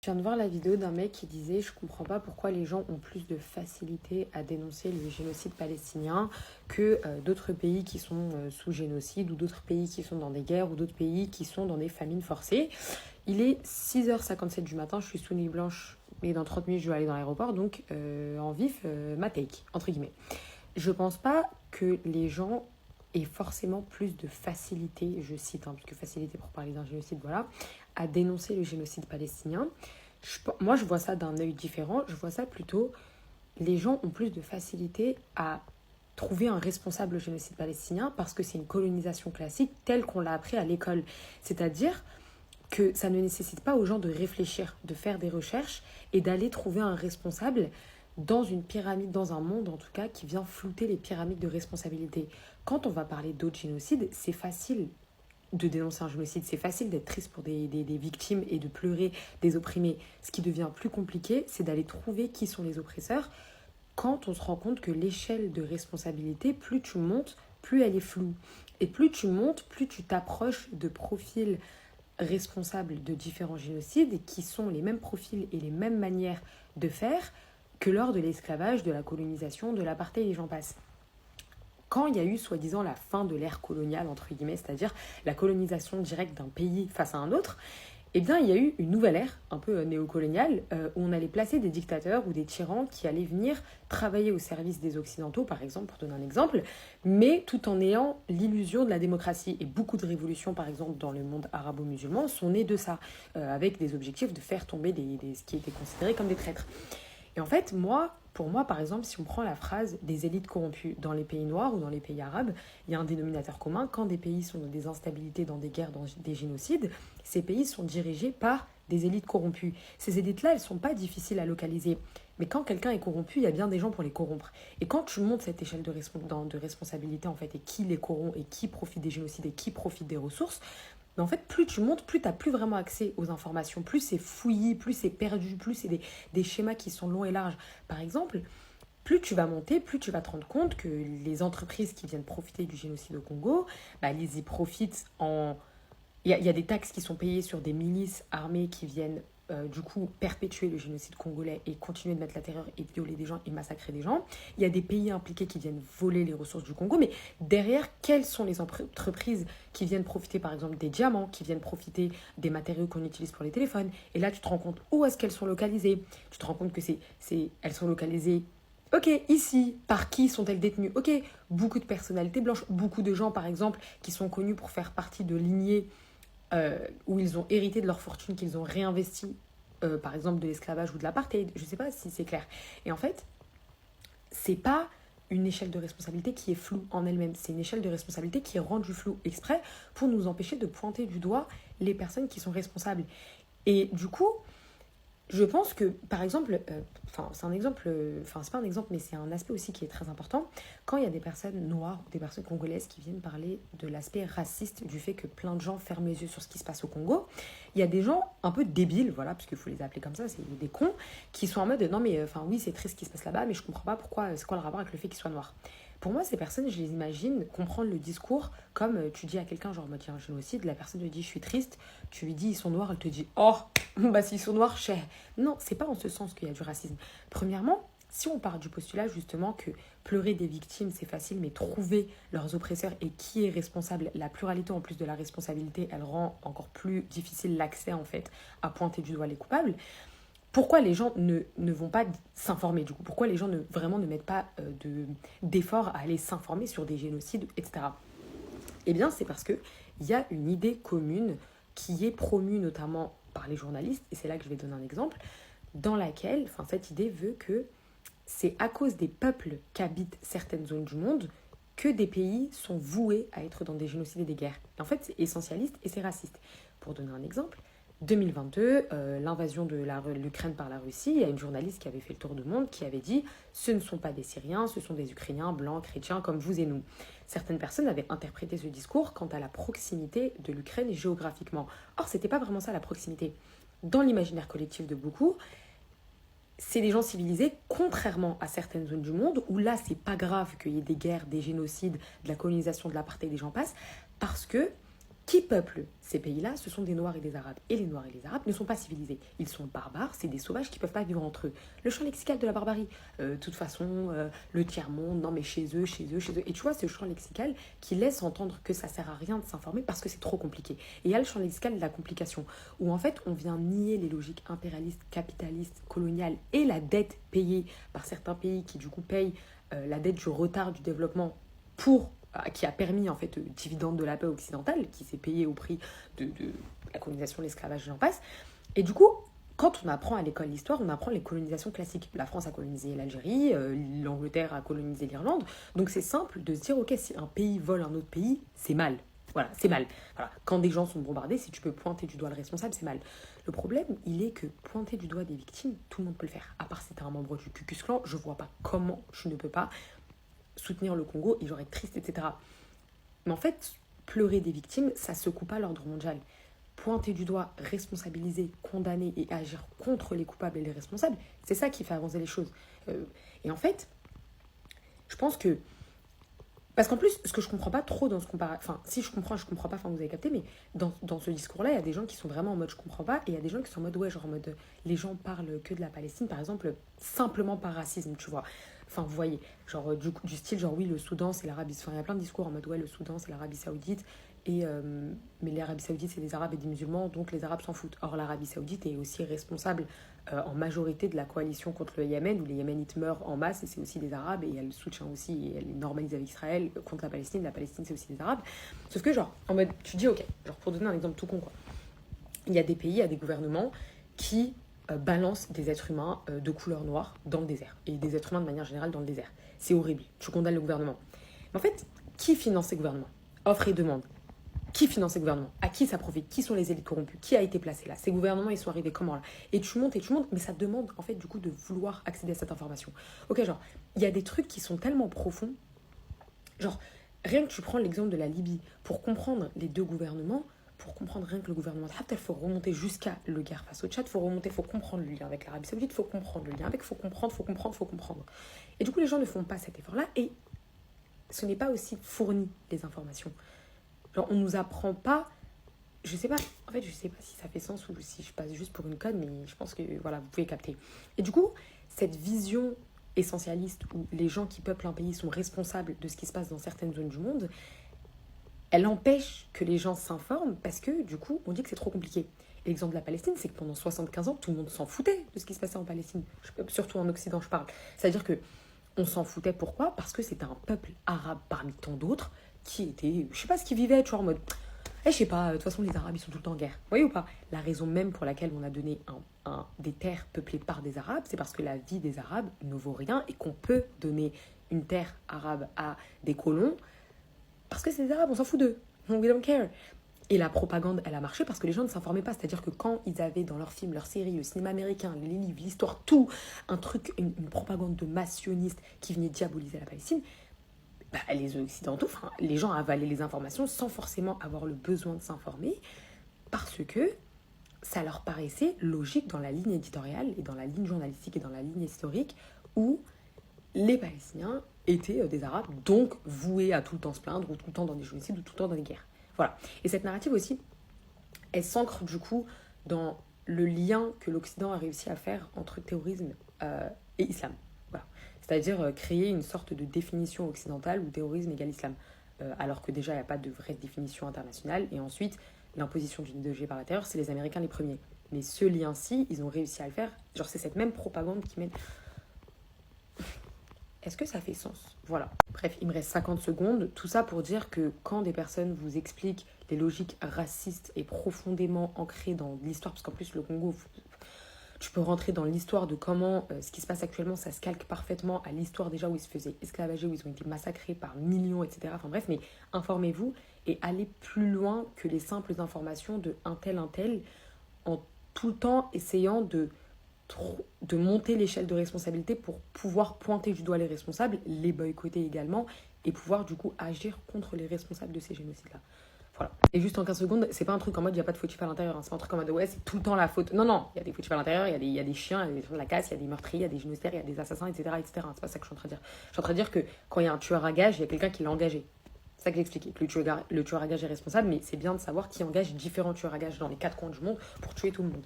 Je viens de voir la vidéo d'un mec qui disait je comprends pas pourquoi les gens ont plus de facilité à dénoncer le génocide palestinien que d'autres pays qui sont sous génocide ou d'autres pays qui sont dans des guerres ou d'autres pays qui sont dans des famines forcées. Il est 6h57 du matin, je suis sous nuit blanche et dans 30 minutes je vais aller dans l'aéroport donc en vif ma take entre guillemets. Je pense pas que les gens aient forcément plus de facilité, je cite, parce que facilité pour parler d'un génocide, voilà, à dénoncer le génocide palestinien. Moi, je vois ça d'un œil différent. Je vois ça plutôt, les gens ont plus de facilité à trouver un responsable au génocide palestinien parce que c'est une colonisation classique telle qu'on l'a appris à l'école. C'est-à-dire que ça ne nécessite pas aux gens de réfléchir, de faire des recherches et d'aller trouver un responsable dans une pyramide, dans un monde en tout cas, qui vient flouter les pyramides de responsabilité. Quand on va parler d'autres génocides, c'est facile de dénoncer un génocide. C'est facile d'être triste pour des victimes et de pleurer des opprimés. Ce qui devient plus compliqué, c'est d'aller trouver qui sont les oppresseurs quand on se rend compte que l'échelle de responsabilité, plus tu montes, plus elle est floue. Et plus tu montes, plus tu t'approches de profils responsables de différents génocides qui sont les mêmes profils et les mêmes manières de faire que lors de l'esclavage, de la colonisation, de l'apartheid et j'en passe. Quand il y a eu soi-disant la fin de l'ère coloniale, entre guillemets, c'est-à-dire la colonisation directe d'un pays face à un autre, eh bien, il y a eu une nouvelle ère, un peu néocoloniale, où on allait placer des dictateurs ou des tyrans qui allaient venir travailler au service des Occidentaux, par exemple, pour donner un exemple, mais tout en ayant l'illusion de la démocratie. Et beaucoup de révolutions, par exemple, dans le monde arabo-musulman, sont nées de ça, avec des objectifs de faire tomber ce qui était considéré comme des traîtres. Et en fait, pour moi, par exemple, si on prend la phrase des élites corrompues dans les pays noirs ou dans les pays arabes, il y a un dénominateur commun. Quand des pays sont dans des instabilités, dans des guerres, dans des génocides, ces pays sont dirigés par des élites corrompues. Ces élites-là, elles ne sont pas difficiles à localiser. Mais quand quelqu'un est corrompu, il y a bien des gens pour les corrompre. Et quand tu montes cette échelle de responsabilité, en fait, et qui les corrompt, et qui profite des génocides, et qui profite des ressources, mais en fait, plus tu montes, plus tu n'as plus vraiment accès aux informations, plus c'est fouillis, plus c'est perdu, plus c'est des schémas qui sont longs et larges. Par exemple, plus tu vas monter, plus tu vas te rendre compte que les entreprises qui viennent profiter du génocide au Congo, bah, elles y profitent en... Il y a des taxes qui sont payées sur des milices armées qui viennent du coup perpétuer le génocide congolais et continuer de mettre la terreur et violer des gens et massacrer des gens. Il y a des pays impliqués qui viennent voler les ressources du Congo, mais derrière, quelles sont les entreprises qui viennent profiter par exemple des diamants, qui viennent profiter des matériaux qu'on utilise pour les téléphones? Et là, tu te rends compte où est-ce qu'elles sont localisées. Tu te rends compte que elles sont localisées. Ok, ici, par qui sont-elles détenues? Ok, beaucoup de personnalités blanches, beaucoup de gens par exemple qui sont connus pour faire partie de lignées où ils ont hérité de leur fortune, qu'ils ont réinvesti, par exemple de l'esclavage ou de l'apartheid. Je ne sais pas si c'est clair. Et en fait, c'est pas une échelle de responsabilité qui est floue en elle-même. C'est une échelle de responsabilité qui est rendue floue exprès pour nous empêcher de pointer du doigt les personnes qui sont responsables. Et du coup, je pense que, par exemple, c'est un exemple, c'est pas un exemple, mais c'est un aspect aussi qui est très important. Quand il y a des personnes noires ou des personnes congolaises qui viennent parler de l'aspect raciste, du fait que plein de gens ferment les yeux sur ce qui se passe au Congo, il y a des gens un peu débiles, voilà, parce qu'il faut les appeler comme ça, c'est des cons, qui sont en mode non, mais oui, c'est triste ce qui se passe là-bas, mais je comprends pas pourquoi, c'est quoi le rapport avec le fait qu'ils soient noirs. Pour moi, ces personnes, je les imagine comprendre le discours comme tu dis à quelqu'un, genre, il y a un génocide, la personne te dit, je suis triste, tu lui dis, ils sont noirs, elle te dit, oh, bah s'ils sont noirs, cher. Non, c'est pas en ce sens qu'il y a du racisme. Premièrement, si on part du postulat justement que pleurer des victimes c'est facile, mais trouver leurs oppresseurs et qui est responsable, la pluralité en plus de la responsabilité, elle rend encore plus difficile l'accès en fait à pointer du doigt les coupables. Pourquoi les gens ne vont pas s'informer du coup? Pourquoi les gens vraiment ne mettent pas d'efforts à aller s'informer sur des génocides, etc. Eh bien, c'est parce qu'il y a une idée commune qui est promue notamment par les journalistes, et c'est là que je vais donner un exemple, dans laquelle, cette idée veut que c'est à cause des peuples qu'habitent certaines zones du monde que des pays sont voués à être dans des génocides et des guerres. Et en fait, c'est essentialiste et c'est raciste. Pour donner un exemple, 2022, l'invasion de l'Ukraine par la Russie, il y a une journaliste qui avait fait le tour du monde qui avait dit « Ce ne sont pas des Syriens, ce sont des Ukrainiens, blancs, chrétiens, comme vous et nous ». Certaines personnes avaient interprété ce discours quant à la proximité de l'Ukraine géographiquement. Or, ce n'était pas vraiment ça la proximité. Dans l'imaginaire collectif de beaucoup, c'est des gens civilisés, contrairement à certaines zones du monde, où là, c'est pas grave qu'il y ait des guerres, des génocides, de la colonisation, de l'apartheid, des gens passent, parce que Qui peuplent ces pays-là? Ce sont des Noirs et des Arabes. Et les Noirs et les Arabes ne sont pas civilisés. Ils sont barbares, c'est des sauvages qui ne peuvent pas vivre entre eux. Le champ lexical de la barbarie. De toute façon, le tiers-monde, non mais chez eux, chez eux, chez eux. Et tu vois, ce champ lexical qui laisse entendre que ça sert à rien de s'informer parce que c'est trop compliqué. Et il y a le champ lexical de la complication, où en fait, on vient nier les logiques impérialistes, capitalistes, coloniales et la dette payée par certains pays qui du coup payent la dette du retard du développement qui a permis en fait dividende de la paix occidentale, qui s'est payé au prix de la colonisation, l'esclavage, j'en passe. Et du coup, quand on apprend à l'école l'histoire, on apprend les colonisations classiques. La France a colonisé l'Algérie, l'Angleterre a colonisé l'Irlande. Donc c'est simple de se dire, ok, si un pays vole un autre pays, c'est mal. Voilà, c'est mal. Voilà. Quand des gens sont bombardés, si tu peux pointer du doigt le responsable, c'est mal. Le problème, il est que pointer du doigt des victimes, tout le monde peut le faire. À part si t'es un membre du Ku Klux Klan, je vois pas comment je ne peux pas soutenir le Congo et j'aurais être triste, etc. Mais en fait, pleurer des victimes, ça secoue pas l'ordre mondial. Pointer du doigt, responsabiliser, condamner et agir contre les coupables et les responsables, c'est ça qui fait avancer les choses. Et en fait, je pense que... Parce qu'en plus, ce que je comprends pas trop dans ce comparatif... Enfin, si je comprends pas, enfin vous avez capté, mais dans ce discours-là, il y a des gens qui sont vraiment en mode je comprends pas, et il y a des gens qui sont en mode ouais, genre en mode les gens parlent que de la Palestine, par exemple, simplement par racisme, tu vois. Enfin, vous voyez, genre du style, genre oui, le Soudan, c'est l'Arabie... Enfin, il y a plein de discours en mode ouais, le Soudan, c'est l'Arabie Saoudite, mais l'Arabie Saoudite, c'est des Arabes et des musulmans, donc les Arabes s'en foutent. Or, l'Arabie Saoudite est aussi responsable en majorité de la coalition contre le Yémen, où les Yéménites meurent en masse, et c'est aussi des Arabes, et elle soutient aussi, et elle normalise avec Israël contre la Palestine c'est aussi des Arabes. Sauf que, genre, en mode, tu dis, ok, genre pour donner un exemple tout con, quoi. Il y a des pays, il y a des gouvernements qui balancent des êtres humains de couleur noire dans le désert, et des êtres humains de manière générale dans le désert. C'est horrible, tu condamnes le gouvernement. Mais en fait, qui finance ces gouvernements? Offre et demande. Qui finance ces gouvernements? À qui ça profite? Qui sont les élites corrompues? Qui a été placé là? Ces gouvernements, ils sont arrivés comment là? Et tu montes, mais ça demande en fait du coup de vouloir accéder à cette information. Ok, genre, il y a des trucs qui sont tellement profonds. Genre, rien que tu prends l'exemple de la Libye, pour comprendre les deux gouvernements, pour comprendre rien que le gouvernement de Haftar, il faut remonter jusqu'à le guerre face au Tchad, il faut comprendre le lien avec l'Arabie Saoudite, il faut comprendre le lien avec, faut comprendre. Et du coup, les gens ne font pas cet effort-là, et ce n'est pas aussi fourni, les informations. Genre, on nous apprend pas, je sais pas si ça fait sens ou si je passe juste pour une conne, mais je pense que, voilà, vous pouvez capter. Et du coup, cette vision essentialiste où les gens qui peuplent un pays sont responsables de ce qui se passe dans certaines zones du monde, elle empêche que les gens s'informent parce que, du coup, on dit que c'est trop compliqué. Et l'exemple de la Palestine, c'est que pendant 75 ans, tout le monde s'en foutait de ce qui se passait en Palestine. Surtout en Occident, je parle. C'est-à-dire que on s'en foutait, pourquoi? Parce que c'était un peuple arabe parmi tant d'autres qui était, je sais pas ce qu'ils vivaient, tu vois, en mode, je sais pas, de toute façon les Arabes ils sont tout le temps en guerre. Vous voyez ou pas? La raison même pour laquelle on a donné des terres peuplées par des Arabes, c'est parce que la vie des Arabes ne vaut rien et qu'on peut donner une terre arabe à des colons parce que c'est des Arabes, on s'en fout d'eux. We don't care. Et la propagande, elle a marché parce que les gens ne s'informaient pas. C'est-à-dire que quand ils avaient dans leurs films, leurs séries, le cinéma américain, les livres, l'histoire, tout, un truc, une propagande de masse sioniste qui venait diaboliser la Palestine, bah, les Occidentaux, enfin, les gens avalaient les informations sans forcément avoir le besoin de s'informer parce que ça leur paraissait logique dans la ligne éditoriale et dans la ligne journalistique et dans la ligne historique où les Palestiniens étaient des Arabes, donc voués à tout le temps se plaindre ou tout le temps dans des génocides ou tout le temps dans des guerres. Voilà. Et cette narrative aussi, elle s'ancre du coup dans le lien que l'Occident a réussi à faire entre terrorisme et islam. Voilà. C'est-à-dire créer une sorte de définition occidentale où terrorisme égale islam. Alors que déjà, il n'y a pas de vraie définition internationale. Et ensuite, l'imposition d'une idéologie par la terreur, c'est les Américains les premiers. Mais ce lien-ci, ils ont réussi à le faire. Genre, c'est cette même propagande qui mène... Est-ce que ça fait sens? Voilà. Bref, il me reste 50 secondes. Tout ça pour dire que quand des personnes vous expliquent les logiques racistes et profondément ancrées dans l'histoire, parce qu'en plus, le Congo... Tu peux rentrer dans l'histoire de comment ce qui se passe actuellement, ça se calque parfaitement à l'histoire déjà où ils se faisaient esclavager, où ils ont été massacrés par millions, etc. Enfin bref, mais informez-vous et allez plus loin que les simples informations de un tel, en tout le temps essayant de monter l'échelle de responsabilité pour pouvoir pointer du doigt les responsables, les boycotter également, et pouvoir du coup agir contre les responsables de ces génocides-là. Voilà. Et juste en 15 secondes, c'est pas un truc en mode il n'y a pas de fautif à l'intérieur, hein. C'est pas un truc en mode ouais, c'est tout le temps la faute. Non, il y a des fautifs à l'intérieur, il y a des chiens, il y a des gens de la casse, il y a des meurtriers, il y a des génocidaires, il y a des assassins, etc. C'est pas ça que je suis en train de dire. Je suis en train de dire que quand il y a un tueur à gages, il y a quelqu'un qui l'a engagé. C'est ça que j'expliquais, que le tueur à gages est responsable, mais c'est bien de savoir qui engage différents tueurs à gages dans les 4 coins du monde pour tuer tout le monde.